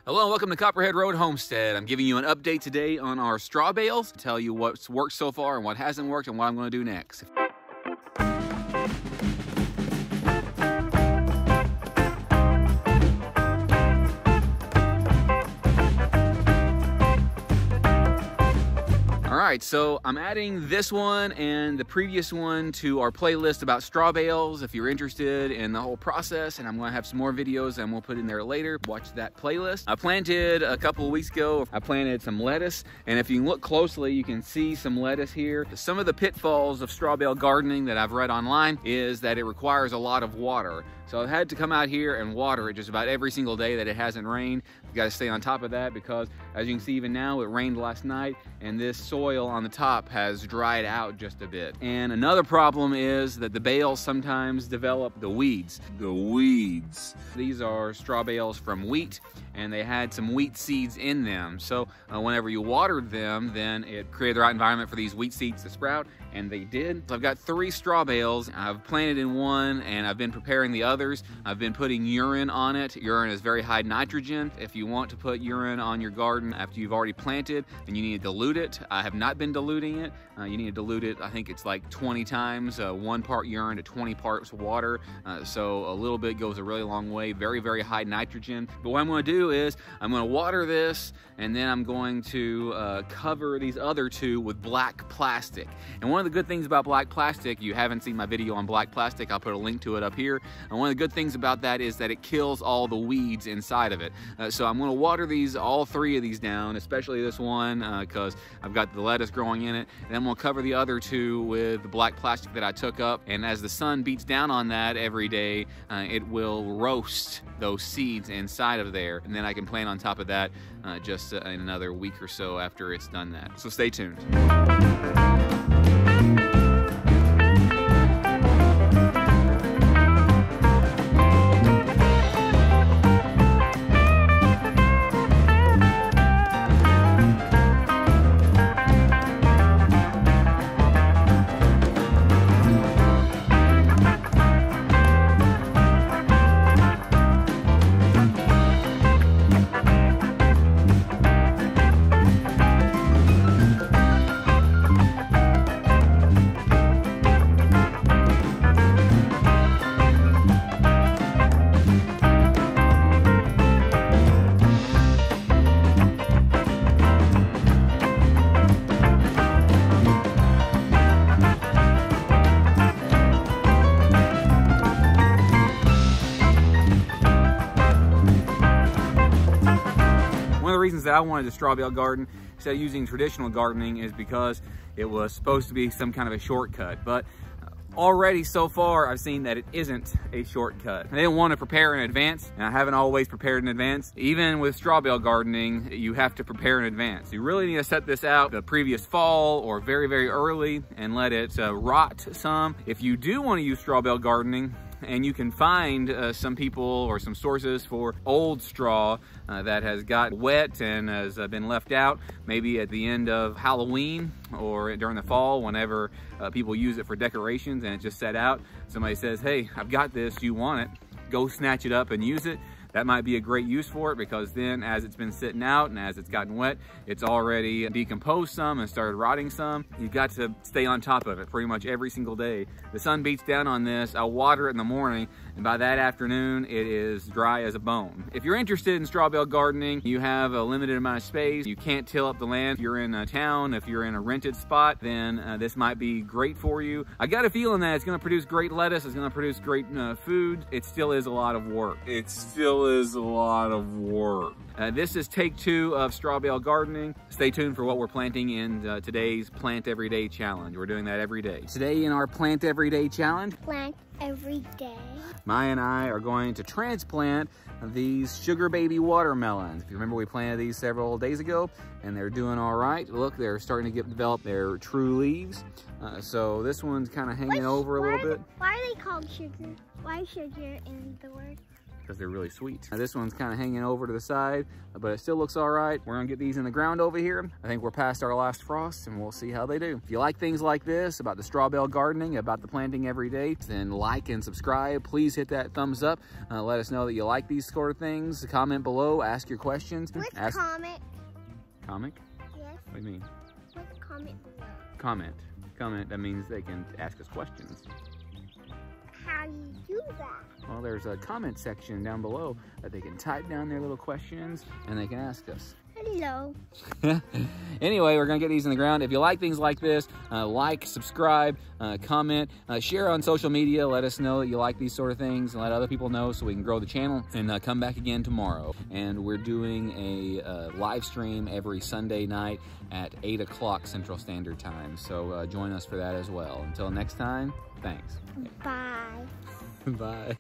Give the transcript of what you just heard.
Hello and welcome to Copperhead Road Homestead. I'm giving you an update today on our straw bales, tell you what's worked so far and what hasn't worked and what I'm going to do next. Alright, so I'm adding this one and the previous one to our playlist about straw bales if you're interested in the whole process, and I'm going to have some more videos and we'll put in there later. Watch that playlist. I planted a couple of weeks ago, I planted some lettuce, and if you look closely you can see some lettuce here. Some of the pitfalls of straw bale gardening that I've read online is that it requires a lot of water. So I've had to come out here and water it just about every single day that it hasn't rained. You got to stay on top of that because, as you can see, even now it rained last night and this soil on the top has dried out just a bit. And another problem is that the bales sometimes develop the weeds. These are straw bales from wheat, and they had some wheat seeds in them. So whenever you watered them, then it created the right environment for these wheat seeds to sprout, and they did. So I've got 3 straw bales. I've planted in one and I've been preparing the others. I've been putting urine on it. Urine is very high nitrogen. If you want to put urine on your garden after you've already planted, then you need to dilute it. I have not been diluting it. You need to dilute it, I think it's like 20 times, 1 part urine to 20 parts water. So a little bit goes a really long way. Very, very high nitrogen. But what I'm going to do is I'm going to water this, and then I'm going to cover these other 2 with black plastic. And one of the good things about black plastic, you haven't seen my video on black plastic, I'll put a link to it up here. And one of the good things about that is that it kills all the weeds inside of it. So I'm going to water all 3 of these down, especially this one because I've got the lettuce growing in it. And I'm going to cover the other 2 with the black plastic that I took up. And as the sun beats down on that every day, it will roast those seeds inside of there. And then I can plant on top of that just in another week or so after it's done that. So stay tuned. Reasons that I wanted a straw bale garden instead of using traditional gardening is because it was supposed to be some kind of a shortcut, but already so far I've seen that it isn't a shortcut. I didn't want to prepare in advance, and I haven't always prepared in advance. Even with straw bale gardening, you have to prepare in advance. You really need to set this out the previous fall or very, very early and let it rot some. If you do want to use straw bale gardening, and you can find some people or some sources for old straw that has got wet and has been left out, maybe at the end of Halloween or during the fall, whenever people use it for decorations and it's just set out. Somebody says, hey, I've got this, do you want it? Go snatch it up and use it. That might be a great use for it, because then as it's been sitting out and as it's gotten wet, it's already decomposed some and started rotting some. You've got to stay on top of it pretty much every single day. The sun beats down on this, I'll water it in the morning, and by that afternoon, it is dry as a bone. If you're interested in straw bale gardening, you have a limited amount of space, you can't till up the land. If you're in a town, if you're in a rented spot, then this might be great for you. I got a feeling that it's gonna produce great lettuce, it's gonna produce great food. It still is a lot of work. This is take 2 of straw bale gardening. Stay tuned for what we're planting in today's Plant Everyday Challenge. We're doing that every day. Today in our Plant Everyday Challenge, plant every day, Maya and I are going to transplant these sugar baby watermelons. If you remember, we planted these several days ago and they're doing all right. Look, they're starting to develop their true leaves. So this one's kind of hanging over a little bit. Why are they called sugar? Why sugar in the word? because they're really sweet. Now, this one's kind of hanging over to the side, but it still looks all right. We're gonna get these in the ground over here. I think we're past our last frost and we'll see how they do. If you like things like this, about the straw bale gardening, about the planting every day, then like and subscribe. Please hit that thumbs up. Let us know that you like these sort of things. Comment below, ask your questions. What's comic? Comic? Yes. What do you mean? What's comment? Comment. Comment, that means they can ask us questions. How do you do that? Well, there's a comment section down below that they can type down their little questions and they can ask us. Hello. Anyway, we're gonna get these in the ground. If you like things like this, like, subscribe, comment, share on social media. Let us know that you like these sort of things and let other people know so we can grow the channel, and come back again tomorrow. And we're doing a live stream every Sunday night at 8 o'clock Central Standard Time. So join us for that as well. Until next time, thanks. Bye. Bye.